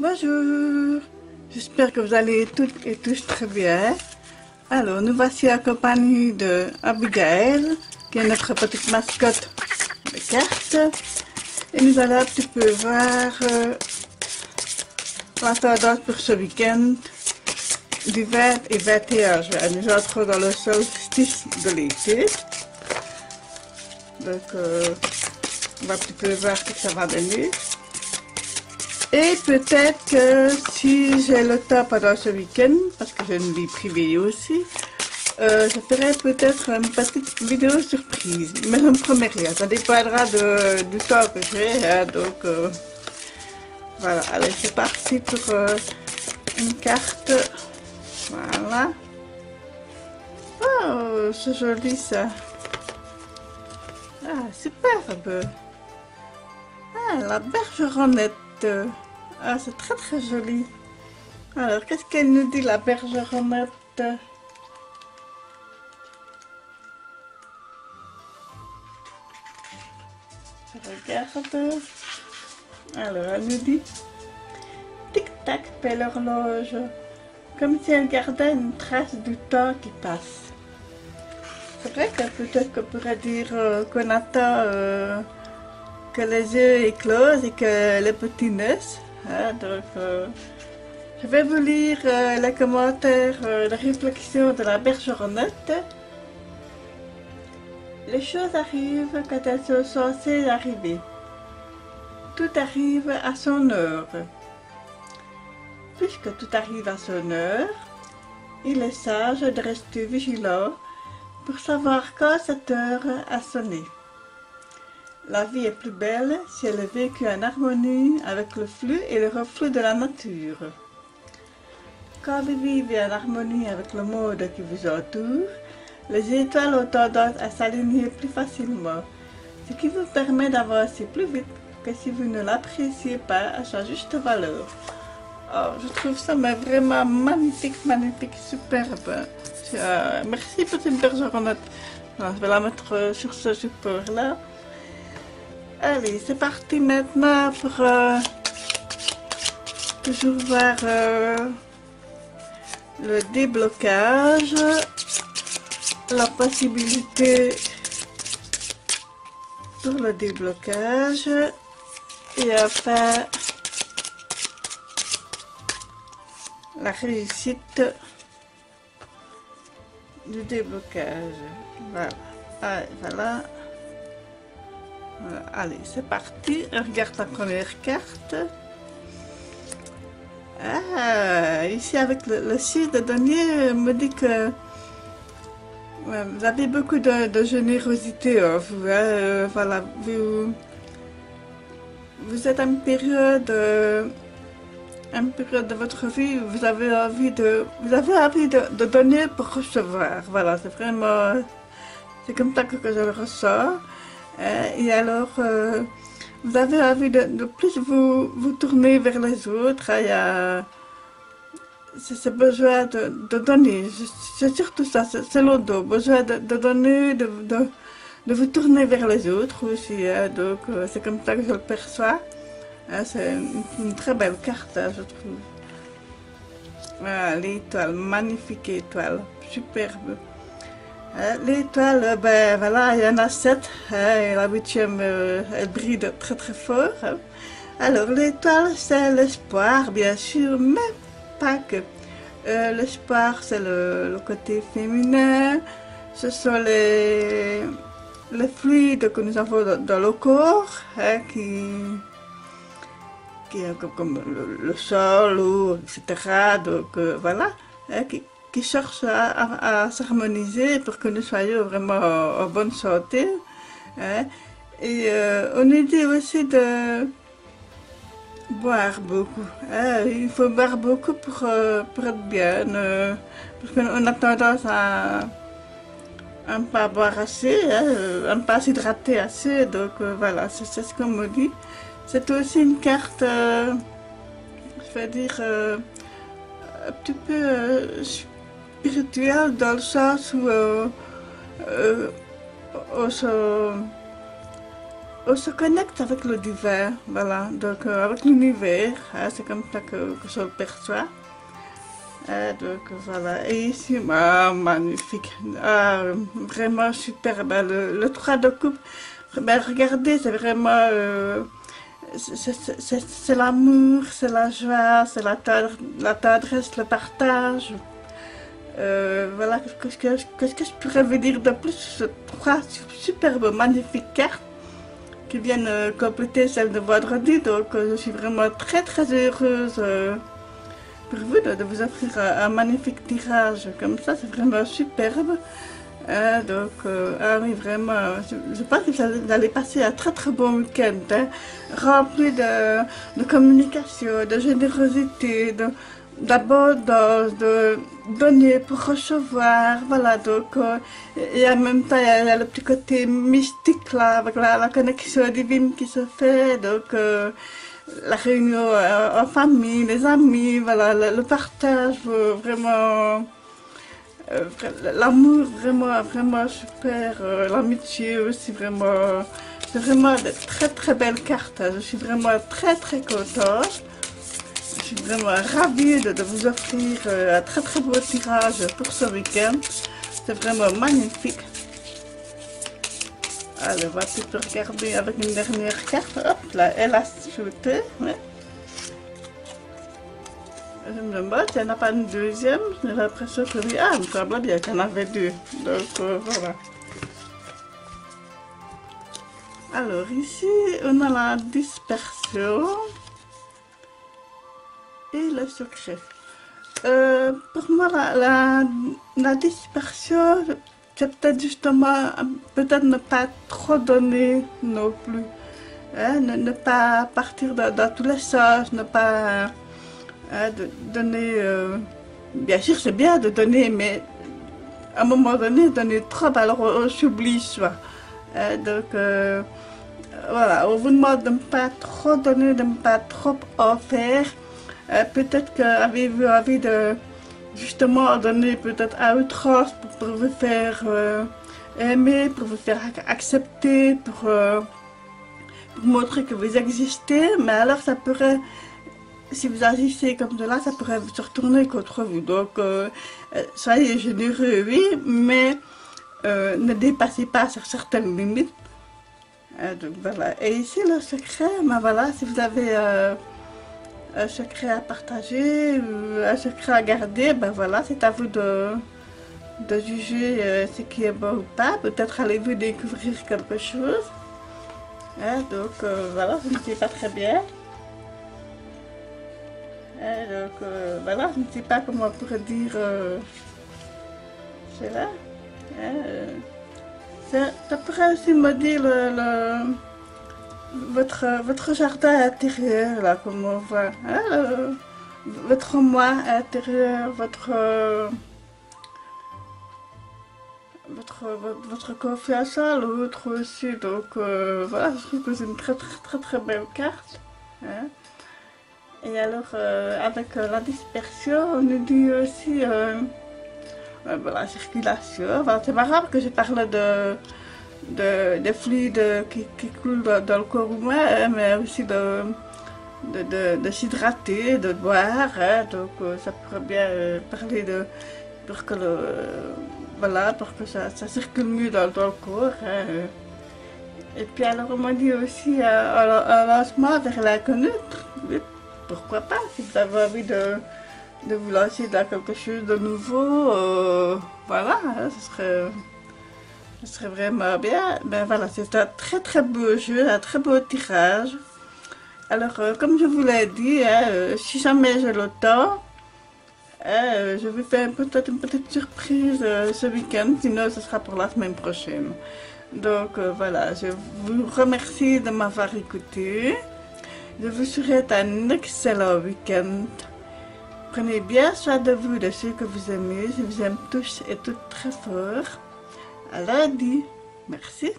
Bonjour, j'espère que vous allez toutes et tous très bien. Alors, nous voici accompagnés de Abigail, qui est notre petite mascotte de cartes. Et nous allons un petit peu voir la tendance pour ce week-end du 20 et 21 juin. Nous entrons dans le solstice de l'été. Donc, on va un petit peu voir ce que ça va donner. Et peut-être que si j'ai le temps pendant ce week-end, parce que j'ai une vie privée aussi, je ferai peut-être une petite vidéo surprise. Mais je ne promets rien, ça dépendra du temps que j'ai. Hein, donc voilà, allez, c'est parti pour une carte. Voilà. Oh, c'est joli ça. Ah, superbe. Ah, la bergeronnette. Ah, c'est très très joli. Alors, qu'est-ce qu'elle nous dit, la bergeronnette? Je regarde. Alors, elle nous dit tic-tac, fait l'horloge. Comme si elle gardait une trace du temps qui passe. C'est vrai que peut-être qu'on pourrait dire qu'on attend que les yeux éclosent et que les petits naissent. Hein, donc, je vais vous lire les commentaires de réflexion de la bergeronnette. Les choses arrivent quand elles sont censées arriver. Tout arrive à son heure. Puisque tout arrive à son heure, il est sage de rester vigilant pour savoir quand cette heure a sonné. La vie est plus belle si elle est vécue en harmonie avec le flux et le reflux de la nature. Quand vous vivez en harmonie avec le monde qui vous entoure, les étoiles ont tendance à s'aligner plus facilement, ce qui vous permet d'avancer plus vite que si vous ne l'appréciez pas à sa juste valeur. Oh, je trouve ça mais vraiment magnifique, magnifique, superbe. Merci pour cette bergeronnette. Je vais la mettre sur ce support-là. Allez, c'est parti maintenant pour toujours voir le déblocage, la possibilité pour le déblocage et enfin la réussite du déblocage. Voilà. Allez, voilà. Allez, c'est parti. On regarde la première carte. Ah, ici avec le 6 de denier me dit que vous avez beaucoup de générosité en vous. Hein, voilà, vous êtes à une période de votre vie où vous avez envie de donner pour recevoir. Voilà, c'est vraiment, c'est comme ça que je le ressens. Et alors, vous avez envie de plus vous tourner vers les autres. Il y a ce besoin de donner. C'est surtout ça, c'est le dos. Besoin de donner, de vous tourner vers les autres aussi. Hein, donc, c'est comme ça que je le perçois. Hein, c'est une très belle carte, hein, je trouve. Voilà, l'étoile, magnifique étoile, superbe. L'étoile, ben voilà, il y en a 7, hein, et la 8e, elle brille très très fort. Hein. Alors, l'étoile, c'est l'espoir, bien sûr, mais pas que. L'espoir, c'est le côté féminin, ce sont les fluides que nous avons dans le corps, hein, qui est comme le sol, l'eau, etc. Donc, voilà, hein, qui cherchent à s'harmoniser pour que nous soyons vraiment en bonne santé. Hein. Et on nous dit aussi de boire beaucoup. Hein. Il faut boire beaucoup pour être bien. Parce qu'on a tendance à ne pas boire assez, hein, à ne pas s'hydrater assez. Donc voilà, c'est ce qu'on me dit. C'est aussi une carte, je vais dire, un petit peu spirituelle dans le sens où on se connecte avec le divin, voilà, donc avec l'univers, hein, c'est comme ça que je le perçois. Donc voilà, et ici, magnifique, vraiment superbe, le 3 de coupe, ben, regardez, c'est vraiment, c'est l'amour, c'est la joie, c'est la tendresse, le partage. Voilà, qu'est-ce que je pourrais vous dire de plus? Ce 3 superbes, magnifiques cartes qui viennent compléter celle de vendredi, donc je suis vraiment très très heureuse pour vous de vous offrir un magnifique tirage comme ça, c'est vraiment superbe. Donc, ah oui, vraiment, je pense que vous allez passer un très très bon week-end, hein, rempli de communication, de générosité, d'abondance, de donner pour recevoir, voilà, donc, et en même temps, il y a le petit côté mystique là, avec la connexion divine qui se fait, donc, la réunion en famille, les amis, voilà, le partage, vraiment. L'amour vraiment vraiment super, l'amitié aussi vraiment, c'est vraiment de très très belles cartes, hein. Je suis vraiment très très contente, je suis vraiment ravie de vous offrir un très très beau tirage pour ce week-end, c'est vraiment magnifique. Allez, on va peut-être regarder avec une dernière carte, hop là, elle a sauté, ouais. Je me demande s'il n'y en a pas une deuxième, j'ai l'impression que oui. Ah, il me semble bien qu'il y en avait deux. Donc voilà. Alors ici, on a la dispersion et le secret. Pour moi, la dispersion, c'est peut-être justement, peut-être ne pas trop donner non plus. Hein, ne pas partir dans tous les sens, ne pas... de donner, bien sûr c'est bien de donner, mais à un moment donné, donner trop, alors on s'oublie soi. Donc voilà, on vous demande de ne pas trop donner, de ne pas trop en faire. Peut-être que avez-vous envie de justement donner peut-être à outrance pour vous faire aimer, pour vous faire accepter, pour montrer que vous existez, mais alors ça pourrait... Si vous agissez comme cela, ça pourrait se retourner contre vous. Donc, soyez généreux, oui, mais ne dépassez pas sur certaines limites. Donc, voilà. Et ici, le secret, ben voilà, si vous avez un secret à partager, ou un secret à garder, ben voilà, c'est à vous de juger ce qui est bon ou pas. Peut-être allez-vous découvrir quelque chose. Donc, voilà, je ne sais pas très bien. Donc voilà, je ne sais pas comment on pourrait dire cela. Ça pourrait aussi me dire votre jardin intérieur, là, comme on voit. Hein, votre moi intérieur, votre confiance en l'autre aussi. Donc voilà, je trouve que c'est une très très très très belle carte. Hein. Et alors, avec la dispersion, on nous dit aussi la circulation. Enfin, c'est marrant que je parle des fluides qui coulent dans le corps humain, hein, mais aussi de s'hydrater, de boire. Hein, donc, ça pourrait bien parler pour que, voilà, pour que ça circule mieux dans le corps. Hein. Et puis, alors, on m'a dit aussi un lancement vers l'inconnu. Pourquoi pas, si vous avez envie de vous lancer dans quelque chose de nouveau, voilà, hein, ce serait vraiment bien. Ben voilà, c'est un très très beau jeu, un très beau tirage. Alors, comme je vous l'ai dit, hein, si jamais j'ai le temps, je vais faire peut-être une petite surprise ce week-end, sinon ce sera pour la semaine prochaine. Donc voilà, je vous remercie de m'avoir écouté. Je vous souhaite un excellent week-end. Prenez bien soin de vous, de ceux que vous aimez. Je vous aime tous et toutes très fort. À lundi. Merci.